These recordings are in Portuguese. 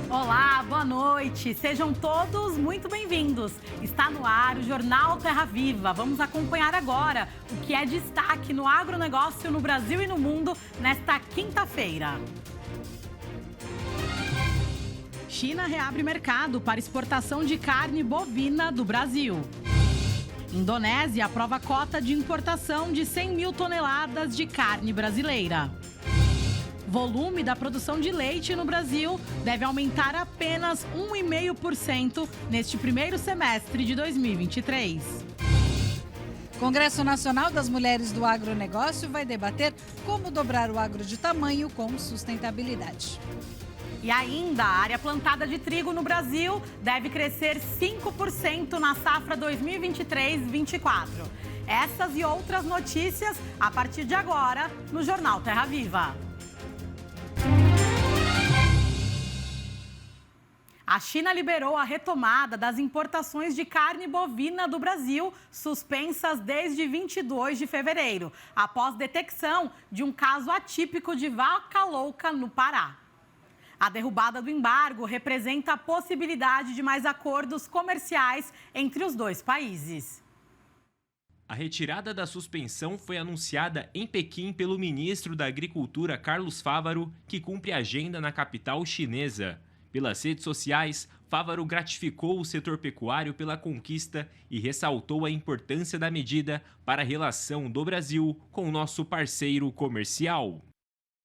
Olá, boa noite. Sejam todos muito bem-vindos. Está no ar o Jornal Terra Viva. Vamos acompanhar agora o que é destaque no agronegócio no Brasil e no mundo nesta quinta-feira. China reabre mercado para exportação de carne bovina do Brasil. Indonésia aprova cota de importação de 100 mil toneladas de carne brasileira. Volume da produção de leite no Brasil deve aumentar apenas 1,5% neste primeiro semestre de 2023. Congresso Nacional das Mulheres do Agronegócio vai debater como dobrar o agro de tamanho com sustentabilidade. E ainda, a área plantada de trigo no Brasil deve crescer 5% na safra 2023-24. Essas e outras notícias a partir de agora no Jornal Terra Viva. A China liberou a retomada das importações de carne bovina do Brasil, suspensas desde 22 de fevereiro, após detecção de um caso atípico de vaca louca no Pará. A derrubada do embargo representa a possibilidade de mais acordos comerciais entre os dois países. A retirada da suspensão foi anunciada em Pequim pelo ministro da Agricultura, Carlos Fávaro, que cumpre agenda na capital chinesa. Pelas redes sociais, Fávaro gratificou o setor pecuário pela conquista e ressaltou a importância da medida para a relação do Brasil com o nosso parceiro comercial.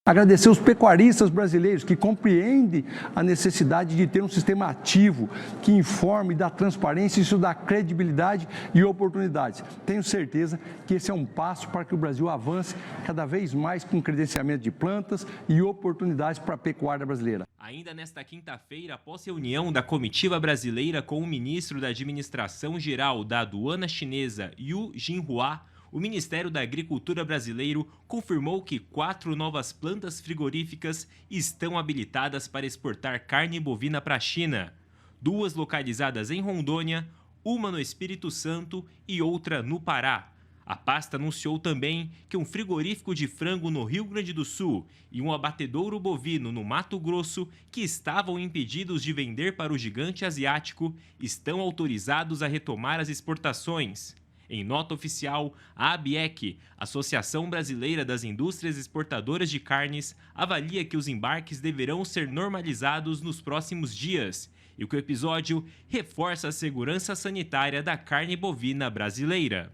Agradecer os pecuaristas brasileiros que compreendem a necessidade de ter um sistema ativo que informe, dá transparência, isso dá credibilidade e oportunidades. Tenho certeza que esse é um passo para que o Brasil avance cada vez mais com credenciamento de plantas e oportunidades para a pecuária brasileira. Ainda nesta quinta-feira, após reunião da comitiva brasileira com o ministro da Administração Geral da Aduana Chinesa, Yu Jinhua, o Ministério da Agricultura brasileiro confirmou que 4 novas plantas frigoríficas estão habilitadas para exportar carne bovina para a China. 2 localizadas em Rondônia, uma no Espírito Santo e outra no Pará. A pasta anunciou também que um frigorífico de frango no Rio Grande do Sul e um abatedouro bovino no Mato Grosso, que estavam impedidos de vender para o gigante asiático, estão autorizados a retomar as exportações. Em nota oficial, a ABIEC, Associação Brasileira das Indústrias Exportadoras de Carnes, avalia que os embarques deverão ser normalizados nos próximos dias e que o episódio reforça a segurança sanitária da carne bovina brasileira.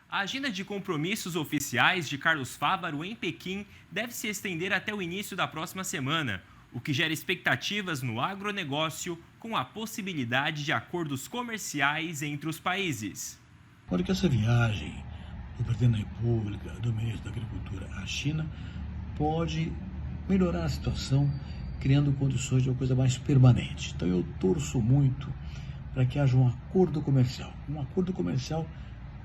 A agenda de compromissos oficiais de Carlos Fávaro em Pequim deve se estender até o início da próxima semana, o que gera expectativas no agronegócio com a possibilidade de acordos comerciais entre os países. Olha que essa viagem do presidente da República, do ministro da Agricultura à China, pode melhorar a situação, criando condições de uma coisa mais permanente. Então eu torço muito para que haja um acordo comercial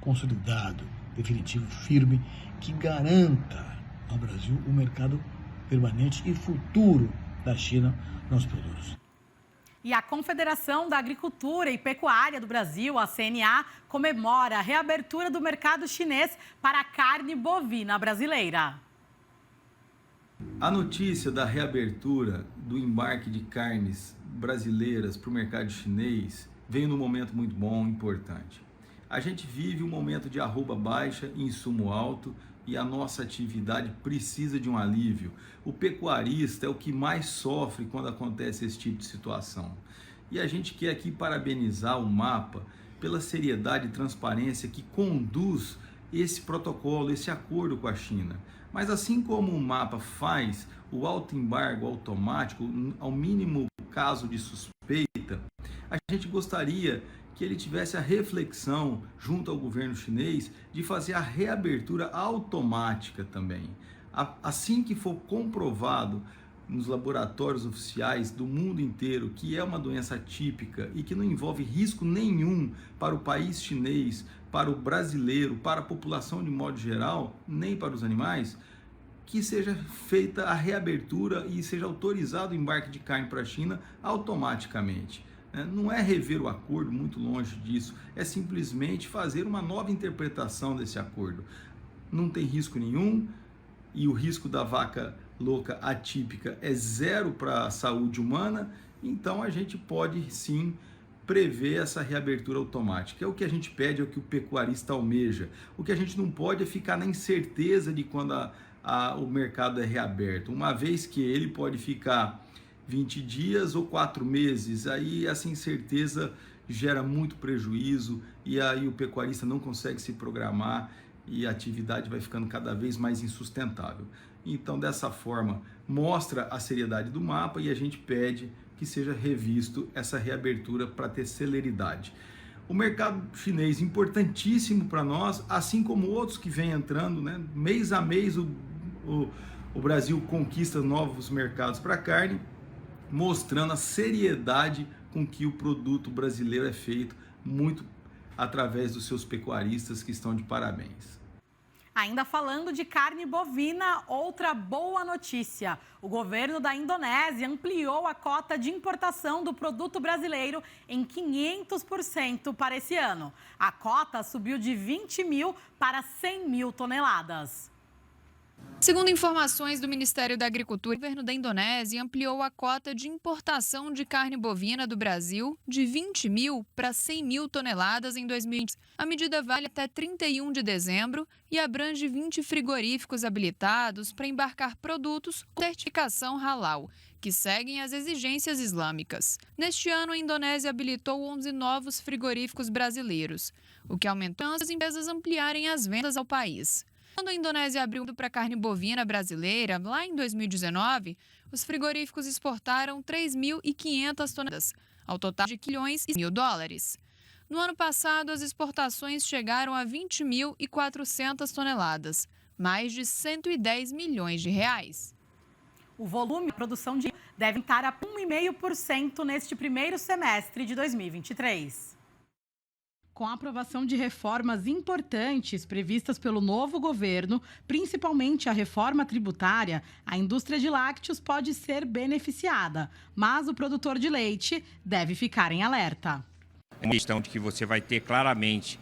consolidado, definitivo, firme, que garanta ao Brasil um mercado permanente e futuro da China nos produtos. E a Confederação da Agricultura e Pecuária do Brasil, a CNA, comemora a reabertura do mercado chinês para a carne bovina brasileira. A notícia da reabertura do embarque de carnes brasileiras para o mercado chinês veio num momento muito bom, importante. A gente vive um momento de arroba baixa e insumo alto e a nossa atividade precisa de um alívio. O pecuarista é o que mais sofre quando acontece esse tipo de situação. E a gente quer aqui parabenizar o MAPA pela seriedade e transparência que conduz esse protocolo, esse acordo com a China. Mas assim como o MAPA faz o autoembargo automático, ao mínimo caso de suspeita, a gente gostaria que ele tivesse a reflexão junto ao governo chinês de fazer a reabertura automática também. Assim que for comprovado nos laboratórios oficiais do mundo inteiro que é uma doença atípica e que não envolve risco nenhum para o país chinês, para o brasileiro, para a população de modo geral, nem para os animais, que seja feita a reabertura e seja autorizado o embarque de carne para a China automaticamente. Não é rever o acordo, muito longe disso, é simplesmente fazer uma nova interpretação desse acordo. Não tem risco nenhum e o risco da vaca louca atípica é zero para a saúde humana, então a gente pode sim prever essa reabertura automática. É o que a gente pede, é o que o pecuarista almeja. O que a gente não pode é ficar na incerteza de quando o mercado é reaberto. Uma vez que ele pode ficar 20 dias ou 4 meses, aí essa incerteza gera muito prejuízo e aí o pecuarista não consegue se programar e a atividade vai ficando cada vez mais insustentável. Então, dessa forma, mostra a seriedade do mapa e a gente pede que seja revisto essa reabertura para ter celeridade. O mercado chinês, importantíssimo para nós, assim como outros que vêm entrando, né? Mês a mês o Brasil conquista novos mercados para carne, mostrando a seriedade com que o produto brasileiro é feito, muito através dos seus pecuaristas que estão de parabéns. Ainda falando de carne bovina, outra boa notícia. O governo da Indonésia ampliou a cota de importação do produto brasileiro em 500% para esse ano. A cota subiu de 20 mil para 100 mil toneladas. Segundo informações do Ministério da Agricultura, o governo da Indonésia ampliou a cota de importação de carne bovina do Brasil de 20 mil para 100 mil toneladas em 2020. A medida vale até 31 de dezembro e abrange 20 frigoríficos habilitados para embarcar produtos com certificação halal, que seguem as exigências islâmicas. Neste ano, a Indonésia habilitou 11 novos frigoríficos brasileiros, o que aumentou as empresas ampliarem as vendas ao país. Quando a Indonésia abriu para carne bovina brasileira, lá em 2019, os frigoríficos exportaram 3.500 toneladas, ao total de $1,1 bilhões. No ano passado, as exportações chegaram a 20.400 toneladas, mais de 110 milhões de reais. O volume de produção de deve estar a 1,5% neste primeiro semestre de 2023. Com a aprovação de reformas importantes previstas pelo novo governo, principalmente a reforma tributária, a indústria de lácteos pode ser beneficiada, mas o produtor de leite deve ficar em alerta. É uma questão de que você vai ter claramente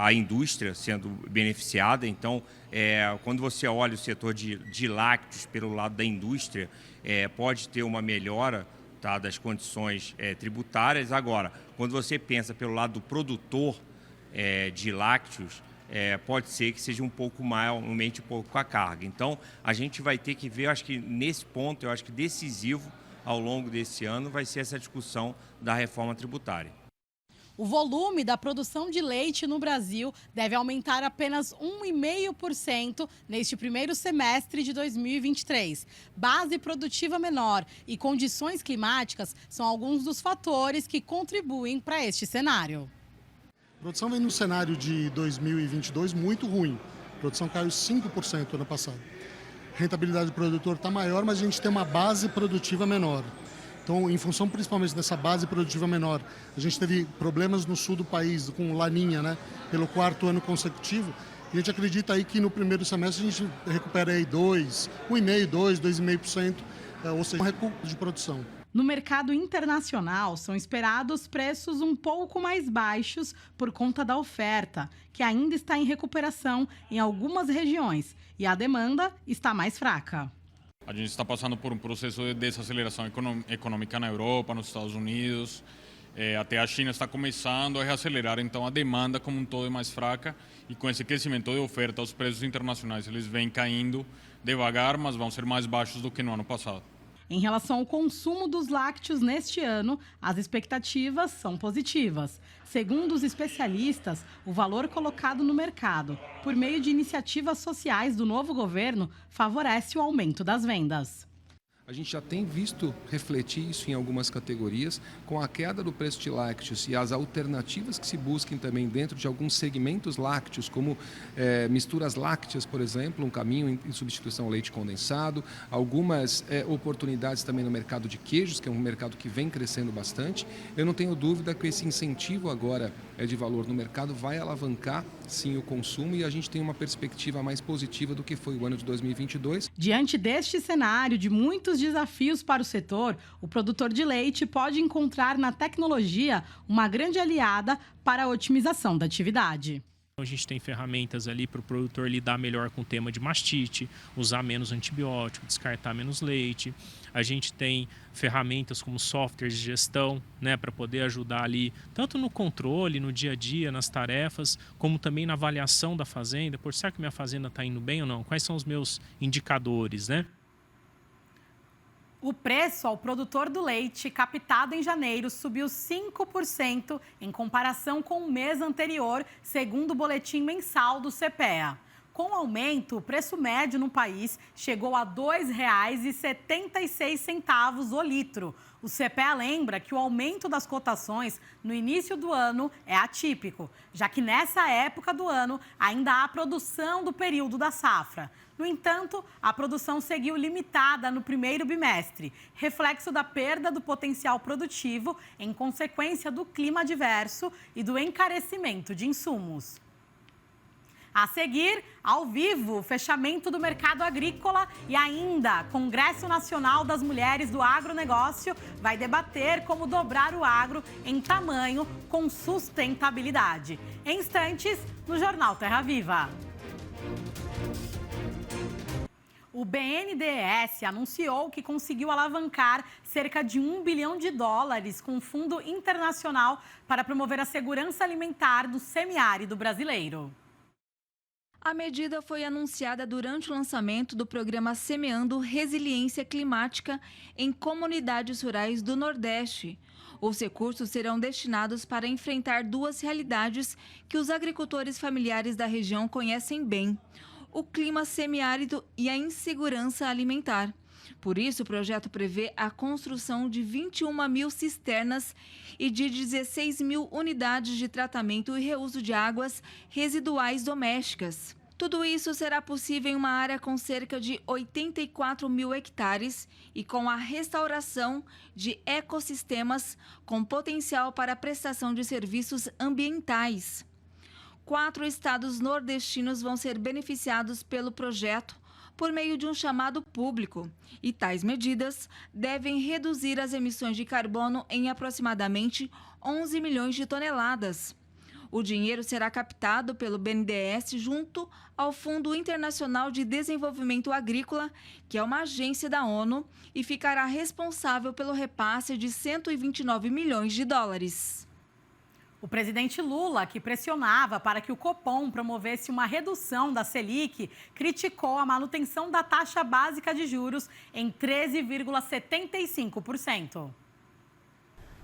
a indústria sendo beneficiada. Então, quando você olha o setor de lácteos pelo lado da indústria, pode ter uma melhora, tá, das condições tributárias. Agora, quando você pensa pelo lado do produtor de lácteos, pode ser que seja um pouco mais, aumente um pouco a carga. Então, a gente vai ter que ver, eu acho que nesse ponto, eu acho que decisivo ao longo desse ano vai ser essa discussão da reforma tributária. O volume da produção de leite no Brasil deve aumentar apenas 1,5% neste primeiro semestre de 2023. Base produtiva menor e condições climáticas são alguns dos fatores que contribuem para este cenário. A produção vem no cenário de 2022 muito ruim. A produção caiu 5% ano passado. A rentabilidade do produtor está maior, mas a gente tem uma base produtiva menor. Então, em função principalmente dessa base produtiva menor, a gente teve problemas no sul do país, com laninha, né, pelo 4º ano consecutivo. E a gente acredita aí que no primeiro semestre a gente recupera aí 2,5%, ou seja, um recuo de produção. No mercado internacional, são esperados preços um pouco mais baixos por conta da oferta, que ainda está em recuperação em algumas regiões, e a demanda está mais fraca. A gente está passando por um processo de desaceleração econômica na Europa, nos Estados Unidos. Até a China está começando a reacelerar, então a demanda como um todo é mais fraca. E com esse crescimento de oferta, os preços internacionais eles vêm caindo devagar, mas vão ser mais baixos do que no ano passado. Em relação ao consumo dos lácteos neste ano, as expectativas são positivas. Segundo os especialistas, o valor colocado no mercado por meio de iniciativas sociais do novo governo favorece o aumento das vendas. A gente já tem visto refletir isso em algumas categorias, com a queda do preço de lácteos e as alternativas que se busquem também dentro de alguns segmentos lácteos, como misturas lácteas, por exemplo, um caminho em substituição ao leite condensado, algumas oportunidades também no mercado de queijos, que é um mercado que vem crescendo bastante. Eu não tenho dúvida que esse incentivo agora de valor no mercado vai alavancar, sim, o consumo, e a gente tem uma perspectiva mais positiva do que foi o ano de 2022. Diante deste cenário de muitos desafios para o setor, o produtor de leite pode encontrar na tecnologia uma grande aliada para a otimização da atividade. A gente tem ferramentas ali para o produtor lidar melhor com o tema de mastite, usar menos antibiótico, descartar menos leite. A gente tem ferramentas como softwares de gestão, né, para poder ajudar ali, tanto no controle, no dia a dia, nas tarefas, como também na avaliação da fazenda. Por será que minha fazenda está indo bem ou não? Quais são os meus indicadores, né? O preço ao produtor do leite captado em janeiro subiu 5% em comparação com o mês anterior, segundo o boletim mensal do CPEA. Com o aumento, o preço médio no país chegou a R$ 2,76 o litro. O CPEA lembra que o aumento das cotações no início do ano é atípico, já que nessa época do ano ainda há produção do período da safra. No entanto, a produção seguiu limitada no primeiro bimestre, reflexo da perda do potencial produtivo em consequência do clima adverso e do encarecimento de insumos. A seguir, ao vivo, fechamento do mercado agrícola e ainda Congresso Nacional das Mulheres do Agronegócio vai debater como dobrar o agro em tamanho com sustentabilidade. Em instantes, no Jornal Terra Viva. O BNDES anunciou que conseguiu alavancar cerca de US$ 1 bilhão com o Fundo Internacional para promover a segurança alimentar do semiárido brasileiro. A medida foi anunciada durante o lançamento do programa Semeando Resiliência Climática em comunidades rurais do Nordeste. Os recursos serão destinados para enfrentar duas realidades que os agricultores familiares da região conhecem bem: o clima semiárido e a insegurança alimentar. Por isso, o projeto prevê a construção de 21 mil cisternas e de 16 mil unidades de tratamento e reuso de águas residuais domésticas. Tudo isso será possível em uma área com cerca de 84 mil hectares e com a restauração de ecossistemas com potencial para a prestação de serviços ambientais. 4 estados nordestinos vão ser beneficiados pelo projeto por meio de um chamado público, e tais medidas devem reduzir as emissões de carbono em aproximadamente 11 milhões de toneladas. O dinheiro será captado pelo BNDES junto ao Fundo Internacional de Desenvolvimento Agrícola, que é uma agência da ONU, e ficará responsável pelo repasse de US$ 129 milhões. O presidente Lula, que pressionava para que o Copom promovesse uma redução da Selic, criticou a manutenção da taxa básica de juros em 13,75%.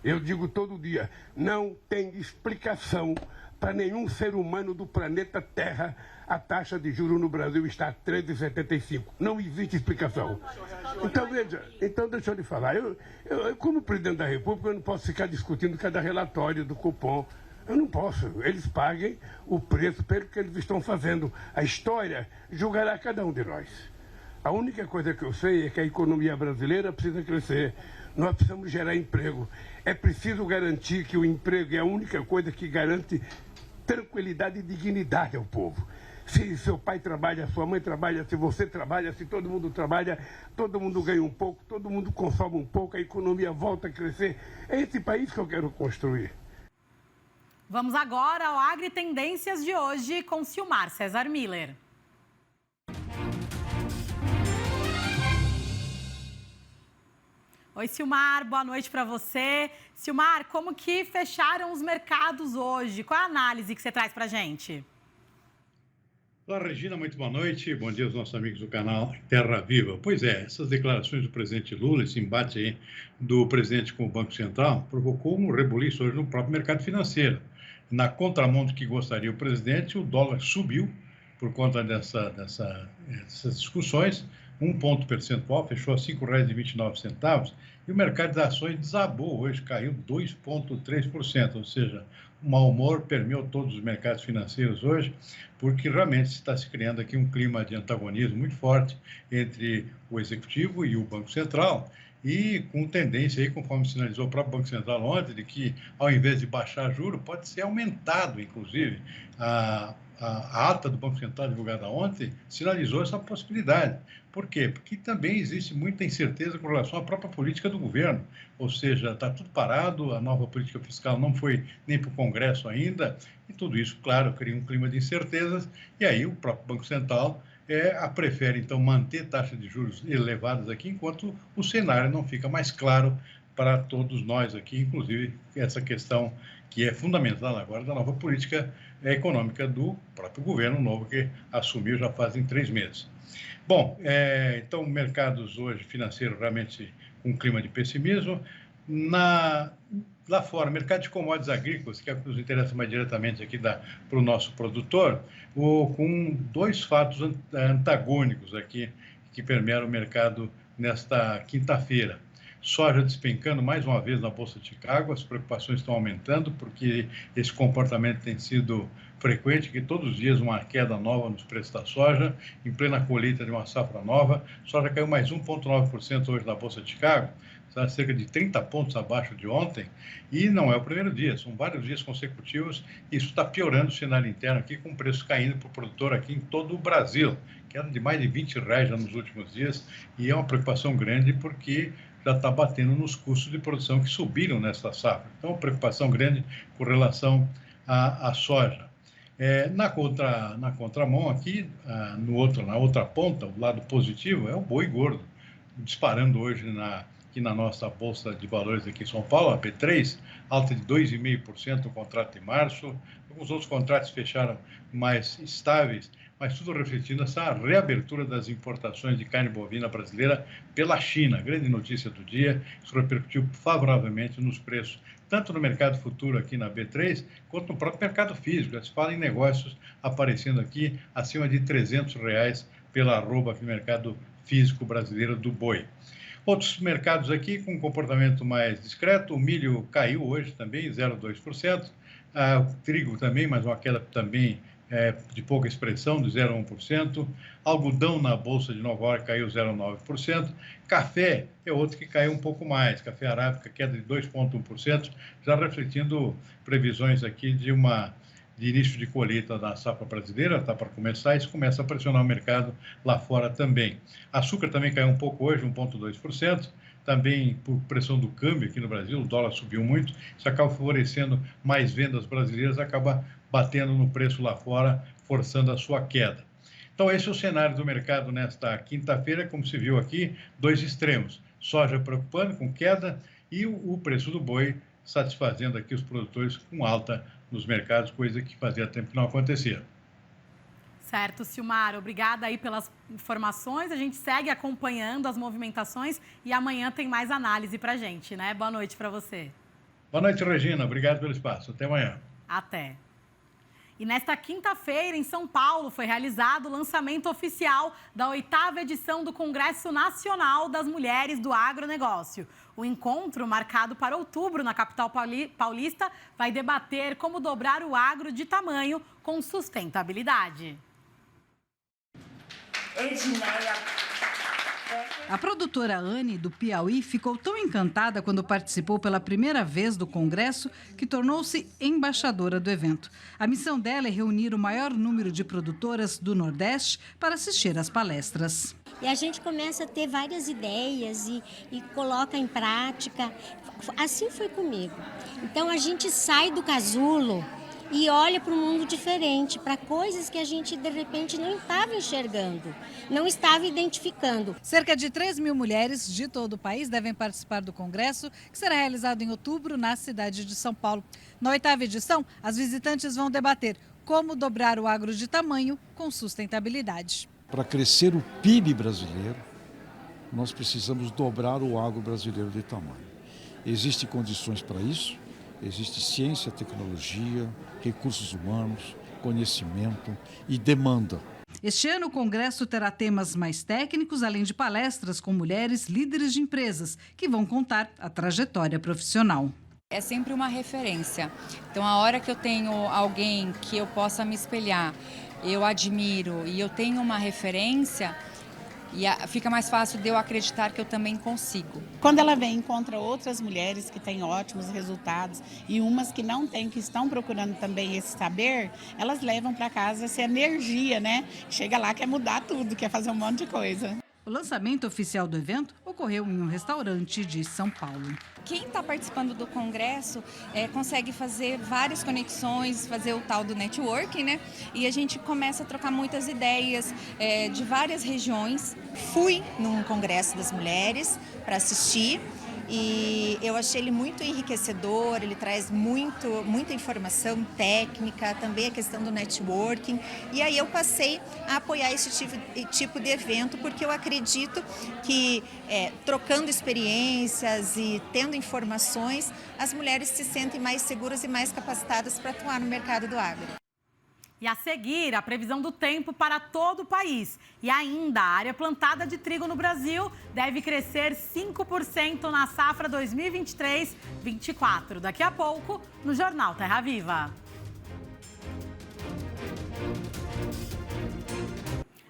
Eu digo todo dia, não tem explicação para nenhum ser humano do planeta Terra a taxa de juros no Brasil está a 13,75. Não existe explicação. Então, veja, deixa eu lhe falar. Eu, como presidente da República, eu não posso ficar discutindo cada relatório do Copom. Eu não posso. Eles paguem o preço pelo que eles estão fazendo. A história julgará cada um de nós. A única coisa que eu sei é que a economia brasileira precisa crescer. Nós precisamos gerar emprego. É preciso garantir que o emprego é a única coisa que garante tranquilidade e dignidade ao povo. Se seu pai trabalha, sua mãe trabalha, se você trabalha, se todo mundo trabalha, todo mundo ganha um pouco, todo mundo consome um pouco, a economia volta a crescer. É esse país que eu quero construir. Vamos agora ao Agri Tendências de hoje com Silmar César Miller. Oi, Silmar, boa noite para você. Silmar, como que fecharam os mercados hoje? Qual a análise que você traz para a gente? Olá, Regina, muito boa noite. Bom dia aos nossos amigos do canal Terra Viva. Pois é, essas declarações do presidente Lula, esse embate aí do presidente com o Banco Central, provocou um rebuliço hoje no próprio mercado financeiro. Na contramão do que gostaria o presidente, o dólar subiu por conta dessas discussões, 1 ponto percentual, fechou a R$ 5,29, e o mercado de ações desabou hoje, caiu 2,3%, ou seja, o mau humor permeou todos os mercados financeiros hoje, porque realmente está se criando aqui um clima de antagonismo muito forte entre o Executivo e o Banco Central, e com tendência aí, conforme sinalizou o próprio Banco Central ontem, de que ao invés de baixar juro, pode ser aumentado, inclusive, a ata do Banco Central divulgada ontem sinalizou essa possibilidade. Por quê? Porque também existe muita incerteza com relação à própria política do governo, ou seja, está tudo parado, a nova política fiscal não foi nem para o Congresso ainda, e tudo isso, claro, cria um clima de incertezas, e aí o próprio Banco Central prefere, então, manter taxas de juros elevadas aqui, enquanto o cenário não fica mais claro para todos nós aqui, inclusive essa questão que é fundamental agora da nova política econômica do próprio governo novo que assumiu já fazem 3 meses. Bom, então mercados hoje financeiros realmente com um clima de pessimismo. Lá fora, mercado de commodities agrícolas, que é o que nos interessa mais diretamente aqui para o nosso produtor, com 2 fatos antagônicos aqui que permearam o mercado nesta quinta-feira. Soja despencando mais uma vez na Bolsa de Chicago, as preocupações estão aumentando porque esse comportamento tem sido frequente, que todos os dias uma queda nova nos preços da soja, em plena colheita de uma safra nova. Soja caiu mais 1,9% hoje na Bolsa de Chicago, está cerca de 30 pontos abaixo de ontem, e não é o primeiro dia, são vários dias consecutivos, e isso está piorando o cenário interno aqui, com preços caindo para o produtor aqui em todo o Brasil, queda de mais de R$20 já nos últimos dias, e é uma preocupação grande porque já está batendo nos custos de produção que subiram nesta safra. Então, preocupação grande com relação à soja. Na contramão aqui, na outra ponta, o lado positivo, é o boi gordo, disparando hoje aqui na nossa Bolsa de Valores aqui em São Paulo, a B3, alta de 2,5% no contrato de março. Alguns outros contratos fecharam mais estáveis, mas tudo refletindo essa reabertura das importações de carne bovina brasileira pela China. Grande notícia do dia, isso repercutiu favoravelmente nos preços, tanto no mercado futuro aqui na B3, quanto no próprio mercado físico. Já se fala em negócios aparecendo aqui acima de R$300 pela arroba aqui no mercado físico brasileiro do boi. Outros mercados aqui com comportamento mais discreto, o milho caiu hoje também, 0,2%, o trigo também, mas uma queda também de pouca expressão, de 0,1%, algodão na Bolsa de Nova York caiu 0,9%, café é outro que caiu um pouco mais, café arábica queda de 2,1%, já refletindo previsões aqui de início de colheita da safra brasileira, está para começar, isso começa a pressionar o mercado lá fora também. Açúcar também caiu um pouco hoje, 1,2%, também por pressão do câmbio aqui no Brasil, o dólar subiu muito, isso acaba favorecendo mais vendas brasileiras, acaba batendo no preço lá fora, forçando a sua queda. Então, esse é o cenário do mercado nesta quinta-feira, como se viu aqui, 2 extremos, soja preocupando com queda e o preço do boi satisfazendo aqui os produtores com alta nos mercados, coisa que fazia tempo que não acontecia. Certo, Silmar, obrigada aí pelas informações, a gente segue acompanhando as movimentações e amanhã tem mais análise pra gente, né? Boa noite para você. Boa noite, Regina, obrigado pelo espaço, até amanhã. Até. E nesta quinta-feira, em São Paulo, foi realizado o lançamento oficial da 8ª edição do Congresso Nacional das Mulheres do Agronegócio. O encontro, marcado para outubro na capital paulista, vai debater como dobrar o agro de tamanho com sustentabilidade. A produtora Anne, do Piauí, ficou tão encantada quando participou pela primeira vez do Congresso que tornou-se embaixadora do evento. A missão dela é reunir o maior número de produtoras do Nordeste para assistir às palestras. E a gente começa a ter várias ideias e coloca em prática. Assim foi comigo. Então a gente sai do casulo e olha para um mundo diferente, para coisas que a gente, de repente, não estava enxergando, não estava identificando. Cerca de 3.000 mulheres de todo o país devem participar do Congresso, que será realizado em outubro na cidade de São Paulo. Na 8ª edição, as visitantes vão debater como dobrar o agro de tamanho com sustentabilidade. Para crescer o PIB brasileiro, nós precisamos dobrar o agro brasileiro de tamanho. Existem condições para isso? Existe ciência, tecnologia, recursos humanos, conhecimento e demanda. Este ano, o Congresso terá temas mais técnicos, além de palestras com mulheres líderes de empresas, que vão contar a trajetória profissional. É sempre uma referência. Então, a hora que eu tenho alguém que eu possa me espelhar, eu admiro e eu tenho uma referência, E fica mais fácil de eu acreditar que eu também consigo. Quando ela vem, encontra outras mulheres que têm ótimos resultados e umas que não têm, que estão procurando também esse saber, elas levam para casa essa energia, né? Chega lá, quer mudar tudo, quer fazer um monte de coisa. O lançamento oficial do evento ocorreu em um restaurante de São Paulo. Quem está participando do congresso consegue fazer várias conexões, fazer o tal do networking, né? E a gente começa a trocar muitas ideias de várias regiões. Fui num congresso das mulheres para assistir e eu achei ele muito enriquecedor, ele traz muita informação técnica, também a questão do networking. E aí eu passei a apoiar esse tipo de evento, porque eu acredito que trocando experiências e tendo informações, as mulheres se sentem mais seguras e mais capacitadas para atuar no mercado do agro. E a seguir, a previsão do tempo para todo o país. E ainda, a área plantada de trigo no Brasil deve crescer 5% na safra 2023-24. Daqui a pouco, no Jornal Terra Viva.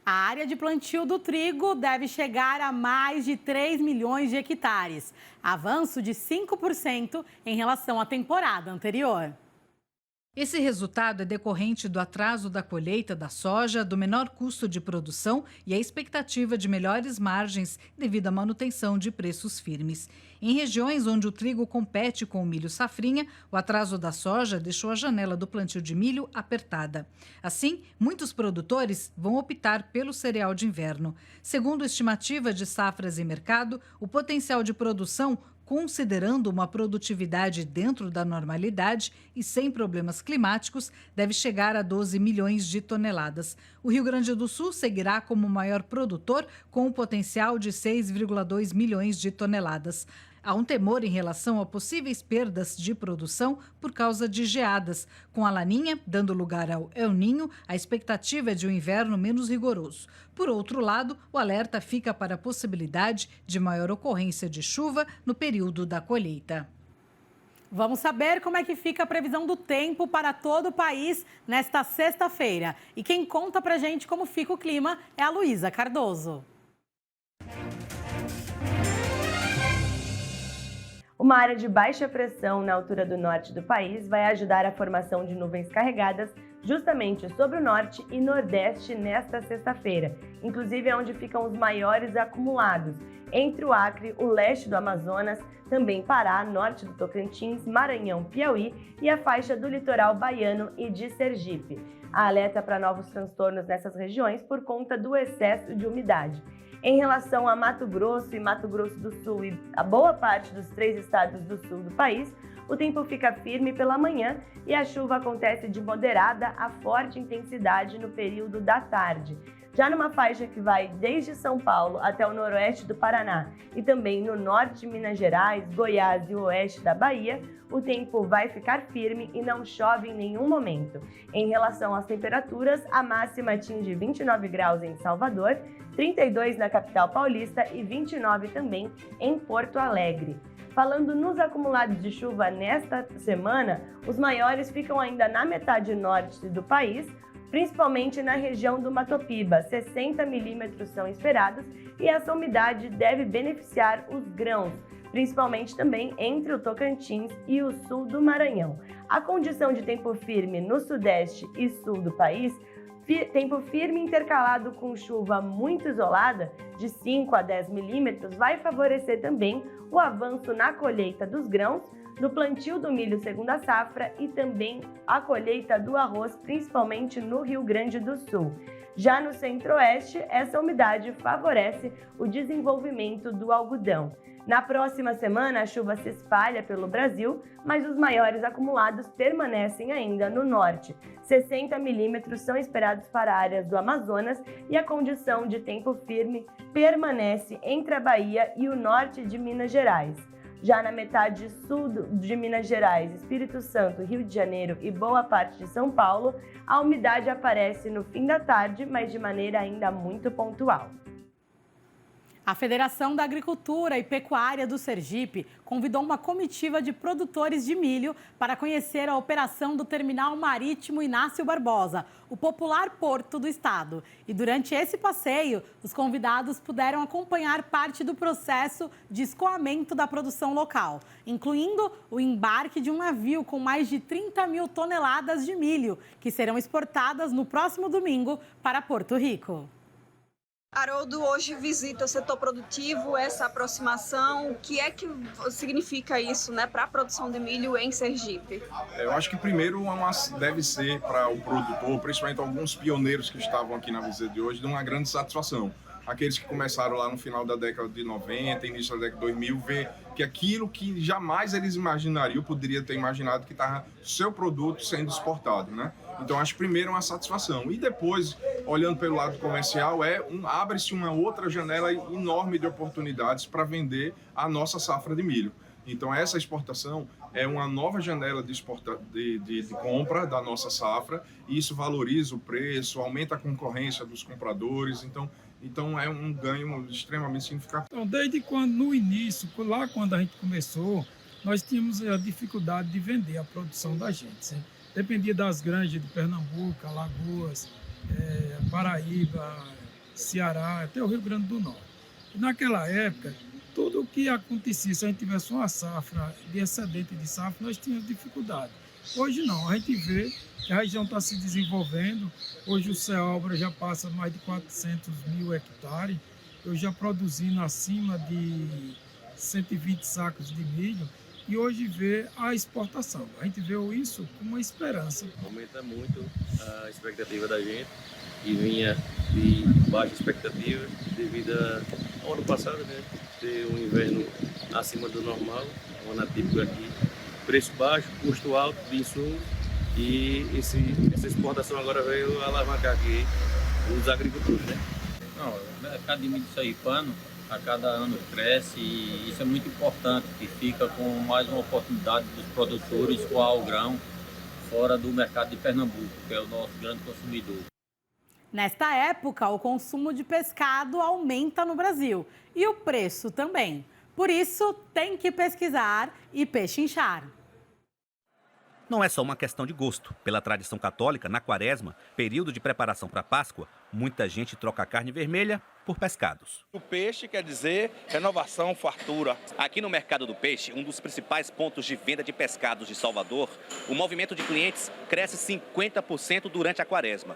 A área de plantio do trigo deve chegar a mais de 3 milhões de hectares. Avanço de 5% em relação à temporada anterior. Esse resultado é decorrente do atraso da colheita da soja, do menor custo de produção e a expectativa de melhores margens devido à manutenção de preços firmes. Em regiões onde o trigo compete com o milho safrinha, o atraso da soja deixou a janela do plantio de milho apertada. Assim, muitos produtores vão optar pelo cereal de inverno. Segundo estimativa de Safras e Mercado, o potencial de produção, considerando uma produtividade dentro da normalidade e sem problemas climáticos, deve chegar a 12 milhões de toneladas. O Rio Grande do Sul seguirá como o maior produtor, com um potencial de 6,2 milhões de toneladas. Há um temor em relação a possíveis perdas de produção por causa de geadas. Com a Laninha dando lugar ao El Ninho, a expectativa é de um inverno menos rigoroso. Por outro lado, o alerta fica para a possibilidade de maior ocorrência de chuva no período da colheita. Vamos saber como é que fica a previsão do tempo para todo o país nesta sexta-feira. E quem conta pra gente como fica o clima é a Luísa Cardoso. Uma área de baixa pressão na altura do norte do país vai ajudar a formação de nuvens carregadas justamente sobre o norte e nordeste nesta sexta-feira, inclusive é onde ficam os maiores acumulados, entre o Acre, o leste do Amazonas, também Pará, norte do Tocantins, Maranhão, Piauí e a faixa do litoral baiano e de Sergipe. Há alerta para novos transtornos nessas regiões por conta do excesso de umidade. Em relação a Mato Grosso e Mato Grosso do Sul e a boa parte dos 3 estados do sul do país, o tempo fica firme pela manhã e a chuva acontece de moderada a forte intensidade no período da tarde. Já numa faixa que vai desde São Paulo até o noroeste do Paraná e também no norte de Minas Gerais, Goiás e o oeste da Bahia, o tempo vai ficar firme e não chove em nenhum momento. Em relação às temperaturas, a máxima atinge 29 graus em Salvador, 32 na capital paulista e 29 também em Porto Alegre. Falando nos acumulados de chuva nesta semana, os maiores ficam ainda na metade norte do país, principalmente na região do Matopiba, 60 milímetros são esperados e essa umidade deve beneficiar os grãos, principalmente também entre o Tocantins e o sul do Maranhão. A condição de tempo firme no sudeste e sul do país, tempo firme intercalado com chuva muito isolada, de 5 a 10 milímetros, vai favorecer também o avanço na colheita dos grãos, no plantio do milho segunda safra e também a colheita do arroz, principalmente no Rio Grande do Sul. Já no centro-oeste, essa umidade favorece o desenvolvimento do algodão. Na próxima semana, a chuva se espalha pelo Brasil, mas os maiores acumulados permanecem ainda no norte. 60 milímetros são esperados para áreas do Amazonas e a condição de tempo firme permanece entre a Bahia e o norte de Minas Gerais. Já na metade sul de Minas Gerais, Espírito Santo, Rio de Janeiro e boa parte de São Paulo, a umidade aparece no fim da tarde, mas de maneira ainda muito pontual. A Federação da Agricultura e Pecuária do Sergipe convidou uma comitiva de produtores de milho para conhecer a operação do Terminal Marítimo Inácio Barbosa, o popular porto do estado. E durante esse passeio, os convidados puderam acompanhar parte do processo de escoamento da produção local, incluindo o embarque de um navio com mais de 30 mil toneladas de milho, que serão exportadas no próximo domingo para Porto Rico. Haroldo hoje visita o setor produtivo, essa aproximação, o que é que significa isso, né, para a produção de milho em Sergipe? Eu acho que primeiro deve ser para o produtor, principalmente alguns pioneiros que estavam aqui na visita de hoje, de uma grande satisfação. Aqueles que começaram lá no final da década de 90, início da década de 2000, ver que aquilo que jamais eles imaginariam, poderia ter imaginado que estava seu produto sendo exportado, né? Então, acho que primeiro uma satisfação. E depois, olhando pelo lado comercial, abre-se uma outra janela enorme de oportunidades para vender a nossa safra de milho. Então, essa exportação é uma nova janela de compra da nossa safra. E isso valoriza o preço, aumenta a concorrência dos compradores. Então é um ganho extremamente significativo. Então, desde quando, no início, lá quando a gente começou, nós tínhamos a dificuldade de vender a produção da gente. Certo? Dependia das granjas de Pernambuco, Alagoas, Paraíba, Ceará, até o Rio Grande do Norte. E naquela época, tudo o que acontecia, se a gente tivesse uma safra de excedente de safra, nós tínhamos dificuldade. Hoje não, a gente vê que a região está se desenvolvendo. Hoje o Ceobra já passa mais de 400 mil hectares, eu já produzindo acima de 120 sacos de milho, e hoje vê a exportação. A gente vê isso com uma esperança. Aumenta muito a expectativa da gente, e vinha de baixa expectativa devido ao ano passado, né, ter um inverno acima do normal, um ano atípico aqui. Preço baixo, custo alto de insumos, e essa exportação agora veio alavancar aqui os agricultores, né? Não, o mercado de milho sergipano a cada ano cresce, e isso é muito importante, que fica com mais uma oportunidade dos produtores coar o grão fora do mercado de Pernambuco, que é o nosso grande consumidor. Nesta época, o consumo de pescado aumenta no Brasil e o preço também. Por isso, tem que pesquisar e pechinchar. Não é só uma questão de gosto. Pela tradição católica, na Quaresma, período de preparação para a Páscoa, muita gente troca a carne vermelha por pescados. O peixe quer dizer renovação, fartura. Aqui no Mercado do Peixe, um dos principais pontos de venda de pescados de Salvador, o movimento de clientes cresce 50% durante a Quaresma.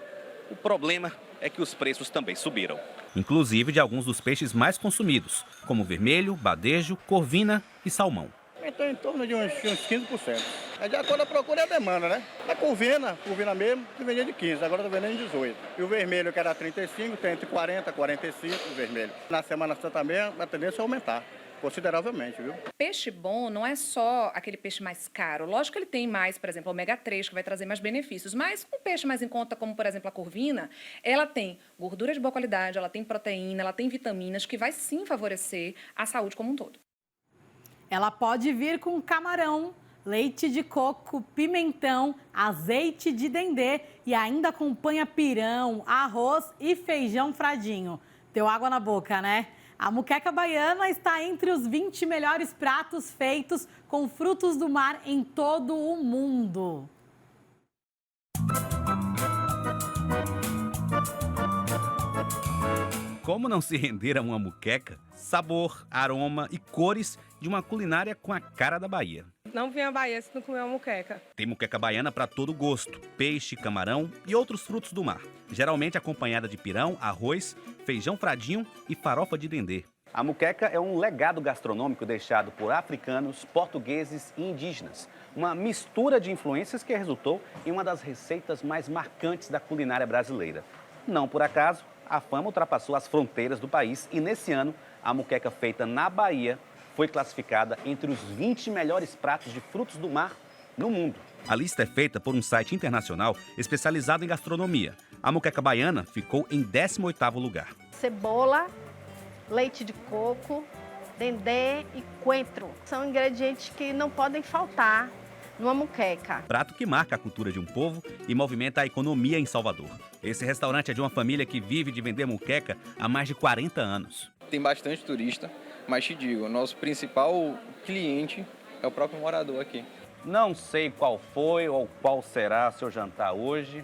O problema é que os preços também subiram. Inclusive de alguns dos peixes mais consumidos, como vermelho, badejo, corvina e salmão. Então, em torno de uns 15%. É de acordo com a procura e a demanda, né? A corvina mesmo, que vendia de 15, agora está vendendo de 18. E o vermelho, que era 35, tem entre 40 e 45 o vermelho. Na Semana Santa mesmo, a tendência é aumentar consideravelmente, viu? Peixe bom não é só aquele peixe mais caro. Lógico que ele tem mais, por exemplo, ômega 3, que vai trazer mais benefícios. Mas um peixe mais em conta, como, por exemplo, a corvina, ela tem gordura de boa qualidade, ela tem proteína, ela tem vitaminas, que vai sim favorecer a saúde como um todo. Ela pode vir com camarão, leite de coco, pimentão, azeite de dendê e ainda acompanha pirão, arroz e feijão fradinho. Deu água na boca, né? A muqueca baiana está entre os 20 melhores pratos feitos com frutos do mar em todo o mundo. Como não se render a uma muqueca? Sabor, aroma e cores de uma culinária com a cara da Bahia. Não vim à Bahia se não comer uma muqueca. Tem muqueca baiana para todo gosto, peixe, camarão e outros frutos do mar. Geralmente acompanhada de pirão, arroz, feijão fradinho e farofa de dendê. A muqueca é um legado gastronômico deixado por africanos, portugueses e indígenas. Uma mistura de influências que resultou em uma das receitas mais marcantes da culinária brasileira. Não por acaso, a fama ultrapassou as fronteiras do país e nesse ano, a muqueca feita na Bahia foi classificada entre os 20 melhores pratos de frutos do mar no mundo. A lista é feita por um site internacional especializado em gastronomia. A muqueca baiana ficou em 18º lugar. Cebola, leite de coco, dendê e coentro. São ingredientes que não podem faltar numa muqueca. Prato que marca a cultura de um povo e movimenta a economia em Salvador. Esse restaurante é de uma família que vive de vender muqueca há mais de 40 anos. tem bastante turista, mas te digo, nosso principal cliente é o próprio morador aqui. Não sei qual foi ou qual será seu jantar hoje,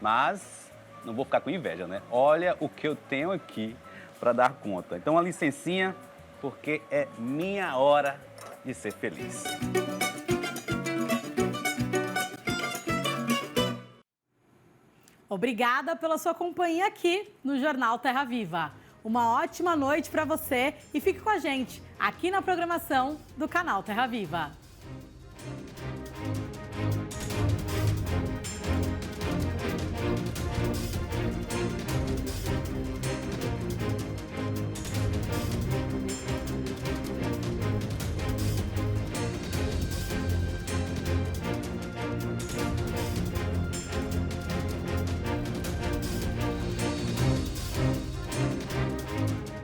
mas não vou ficar com inveja, né? Olha o que eu tenho aqui para dar conta. Então, uma licencinha, porque é minha hora de ser feliz. Obrigada pela sua companhia aqui no Jornal Terra Viva. Uma ótima noite para você e fique com a gente aqui na programação do canal Terra Viva.